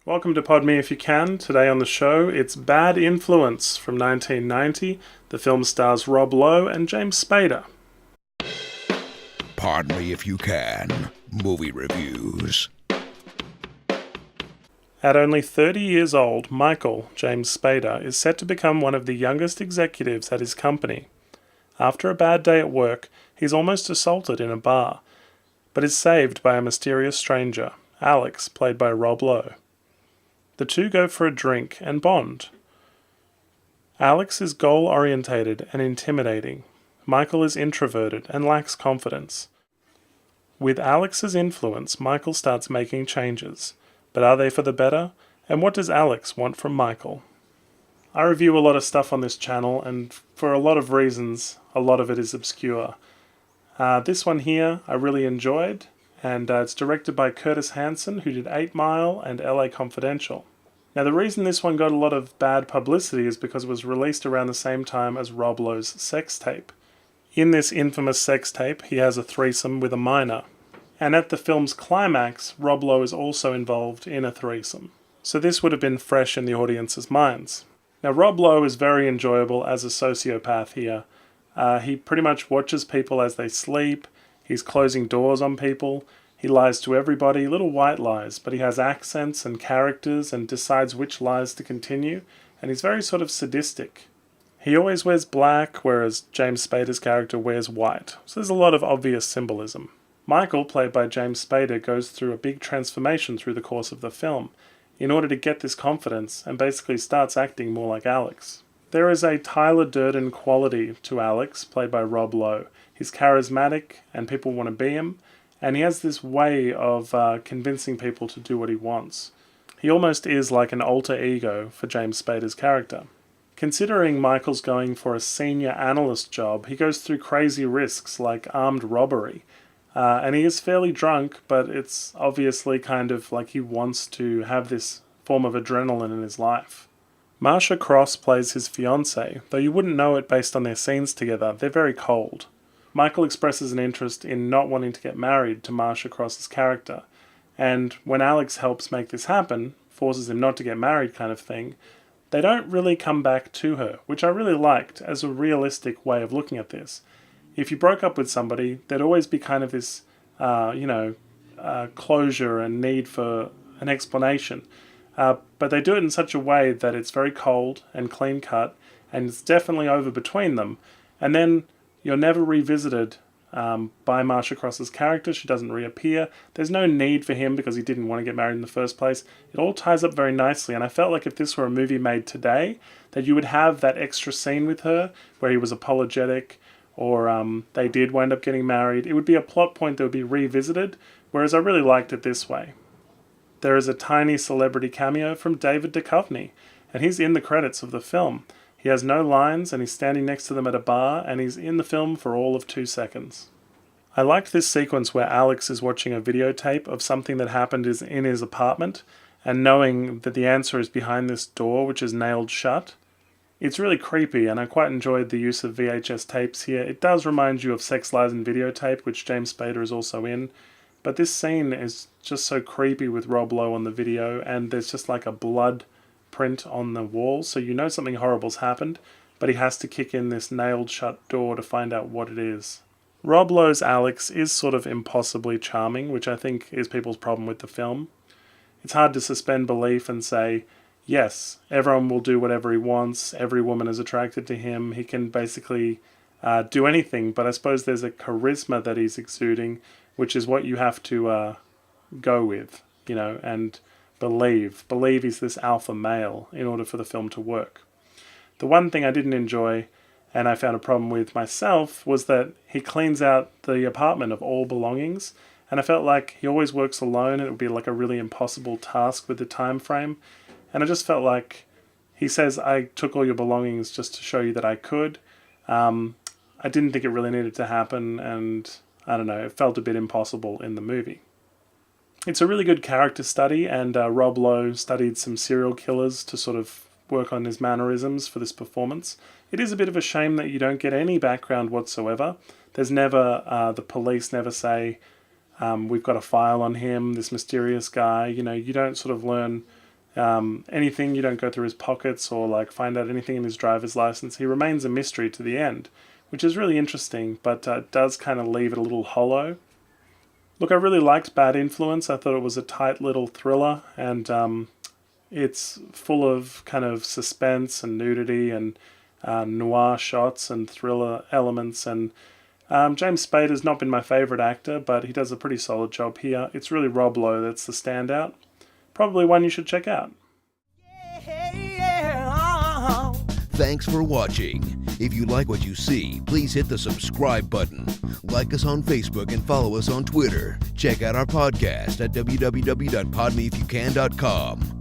Welcome to Pod Me If You Can. Today on the show, it's Bad Influence from 1990. The film stars Rob Lowe and James Spader. Pod Me If You Can. Movie reviews. At only 30 years old, Michael, James Spader, is set to become one of the youngest executives at his company. After a bad day at work, he's almost assaulted in a bar, but is saved by a mysterious stranger, Alex, played by Rob Lowe. The two go for a drink and bond. Alex is goal-orientated and intimidating. Michael is introverted and lacks confidence. With Alex's influence, Michael starts making changes. But are they for the better? And what does Alex want from Michael? I review a lot of stuff on this channel, and for a lot of reasons, a lot of it is obscure. This one here I really enjoyed, and it's directed by Curtis Hanson, who did 8 Mile and LA Confidential. Now the reason this one got a lot of bad publicity is because it was released around the same time as Rob Lowe's sex tape. In this infamous sex tape, he has a threesome with a minor. And at the film's climax, Rob Lowe is also involved in a threesome. So this would have been fresh in the audience's minds. Now Rob Lowe is very enjoyable as a sociopath here. He pretty much watches people as they sleep. He's closing doors on people. He lies to everybody, little white lies, but he has accents and characters and decides which lies to continue, and he's very sort of sadistic. He always wears black, whereas James Spader's character wears white, so there's a lot of obvious symbolism. Michael, played by James Spader, goes through a big transformation through the course of the film, in order to get this confidence, and basically starts acting more like Alex. There is a Tyler Durden quality to Alex, played by Rob Lowe. He's charismatic, and people want to be him, and he has this way of convincing people to do what he wants. He almost is like an alter ego for James Spader's character. Considering Michael's going for a senior analyst job, he goes through crazy risks like armed robbery, and he is fairly drunk, but it's obviously kind of like he wants to have this form of adrenaline in his life. Marsha Cross plays his fiancée, though you wouldn't know it based on their scenes together. They're very cold. Michael expresses an interest in not wanting to get married to Marsha Cross's character, and when Alex helps make this happen, forces him not to get married kind of thing, they don't really come back to her, which I really liked as a realistic way of looking at this. If you broke up with somebody, there'd always be kind of this, closure and need for an explanation. But they do it in such a way that it's very cold and clean cut, and it's definitely over between them. And then you're never revisited by Marsha Cross's character. She doesn't reappear. There's no need for him because he didn't want to get married in the first place. It all ties up very nicely, and I felt like if this were a movie made today, that you would have that extra scene with her where he was apologetic, or they did wind up getting married. It would be a plot point that would be revisited, whereas I really liked it this way. There is a tiny celebrity cameo from David Duchovny, and he's in the credits of the film. He has no lines, and he's standing next to them at a bar, and he's in the film for all of 2 seconds. I liked this sequence where Alex is watching a videotape of something that happened in his apartment, and knowing that the answer is behind this door, which is nailed shut. It's really creepy, and I quite enjoyed the use of VHS tapes here. It does remind you of Sex, Lies and Videotape, which James Spader is also in, but this scene is just so creepy with Rob Lowe on the video, and there's just like a blood print on the wall, so you know something horrible's happened, but he has to kick in this nailed shut door to find out what it is. Rob Lowe's Alex is sort of impossibly charming, which I think is people's problem with the film. It's hard to suspend belief and say, yes, everyone will do whatever he wants, every woman is attracted to him, he can basically do anything, but I suppose there's a charisma that he's exuding, which is what you have to go with, and believe he's this alpha male in order for the film to work. The one thing I didn't enjoy, and I found a problem with myself, was that he cleans out the apartment of all belongings, and I felt like he always works alone, and it would be like a really impossible task with the time frame, and I just felt like he says, I took all your belongings just to show you that I could. I didn't think it really needed to happen, and I don't know, it felt a bit impossible in the movie. It's a really good character study, and Rob Lowe studied some serial killers to sort of work on his mannerisms for this performance. It is a bit of a shame that you don't get any background whatsoever. There's never, the police never say, we've got a file on him, this mysterious guy. You don't sort of learn anything. You don't go through his pockets or like find out anything in his driver's license. He remains a mystery to the end, which is really interesting, but does kind of leave it a little hollow. Look, I really liked Bad Influence. I thought it was a tight little thriller, and it's full of kind of suspense and nudity and noir shots and thriller elements. And James Spader's not been my favourite actor, but he does a pretty solid job here. It's really Rob Lowe that's the standout. Probably one you should check out. Thanks for watching. If you like what you see, please hit the subscribe button. Like us on Facebook and follow us on Twitter. Check out our podcast at www.podmeifyoucan.com.